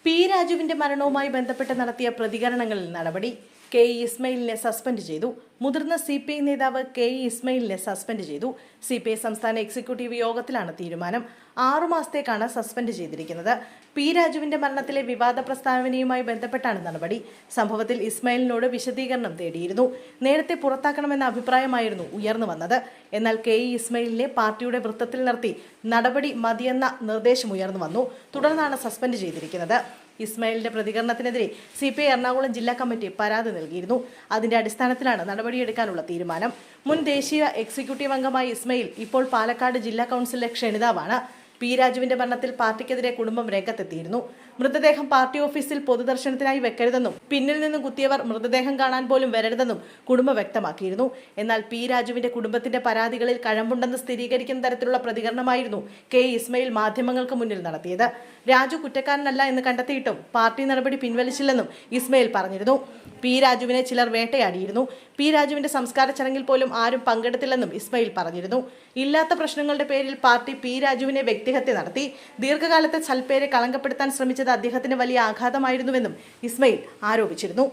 P രാജുവിന്റെ മരണവുമായി ബന്ധപ്പെട്ട് നടത്തിയ പ്രതികരണങ്ങളിൽ നടപടി. കെ ഇസ്മയിലിനെ സസ്പെൻഡ് ചെയ്തു. മുതിർന്ന CPI നേതാവ് കെ ഇസ്മയിലിനെ സസ്പെൻഡ് ചെയ്തു. CPI സംസ്ഥാന എക്സിക്യൂട്ടീവ് യോഗത്തിലാണ് തീരുമാനം. 6 മാസത്തേക്കാണ് സസ്പെൻഡ് ചെയ്തിരിക്കുന്നത്. പി രാജുവിന്റെ മരണത്തിലെ വിവാദ പ്രസ്താവനയുമായി ബന്ധപ്പെട്ടാണ് നടപടി. സംഭവത്തിൽ ഇസ്മയിലിനോട് വിശദീകരണം തേടിയിരുന്നു. നേരത്തെ പുറത്താക്കണമെന്ന അഭിപ്രായമായിരുന്നു ഉയർന്നു വന്നത്. എന്നാൽ കെ ഇസ്മയിലിനെ പാർട്ടിയുടെ വൃത്തത്തിൽ നിർത്തി നടപടി മതിയെന്ന നിർദ്ദേശം ഉയർന്നു വന്നു. തുടർന്നാണ് സസ്പെൻഡ് ചെയ്തിരിക്കുന്നത്. ഇസ്മയിലിന്റെ പ്രതികരണത്തിനെതിരെ CPI എറണാകുളം ജില്ലാ കമ്മിറ്റി പരാതി നൽകിയിരുന്നു. അതിന്റെ അടിസ്ഥാനത്തിലാണ് നടപടിയെടുക്കാനുള്ള തീരുമാനം. മുൻ ദേശീയ എക്സിക്യൂട്ടീവ് അംഗമായ ഇസ്മയിൽ ഇപ്പോൾ പാലക്കാട് ജില്ലാ കൗൺസിലിലെ ക്ഷണിതാവാണ്. പി രാജുവിന്റെ മരണത്തിൽ പാർട്ടിക്കെതിരെ കുടുംബം രംഗത്തെത്തിയിരുന്നു. മൃതദേഹം പാർട്ടി ഓഫീസിൽ പൊതുദർശനത്തിനായി വെക്കരുതെന്നും പിന്നിൽ നിന്നും കുത്തിയവർ മൃതദേഹം കാണാൻ പോലും വരരുതെന്നും കുടുംബം വ്യക്തമാക്കിയിരുന്നു. എന്നാൽ പി രാജുവിന്റെ കുടുംബത്തിന്റെ പരാതികളിൽ കഴമ്പുണ്ടെന്ന് സ്ഥിരീകരിക്കുന്ന തരത്തിലുള്ള പ്രതികരണമായിരുന്നു കെ ഇസ്മയിൽ മാധ്യമങ്ങൾക്ക് മുന്നിൽ നടത്തിയത്. രാജു കുറ്റക്കാരനല്ല എന്ന് കണ്ടെത്തിയിട്ടും പാർട്ടി നടപടി പിൻവലിച്ചില്ലെന്നും ഇസ്മയിൽ പറഞ്ഞിരുന്നു. പി രാജുവിനെ ചിലർ വേട്ടയാടിയിരുന്നു. പി രാജുവിന്റെ സംസ്കാര ചടങ്ങിൽ പോലും ആരും പങ്കെടുത്തില്ലെന്നും ഇസ്മയിൽ പറഞ്ഞിരുന്നു. ഇല്ലാത്ത പ്രശ്നങ്ങളുടെ പേരിൽ പാർട്ടി പി രാജുവിനെ വ്യക്തിഹത്യ നടത്തി. ദീർഘകാലത്തെ സൽപ്പേരെ കളങ്കപ്പെടുത്താൻ ശ്രമിച്ചത് അദ്ദേഹത്തിന് വലിയ ആഘാതമായിരുന്നുവെന്നും ഇസ്മയിൽ ആരോപിച്ചിരുന്നു.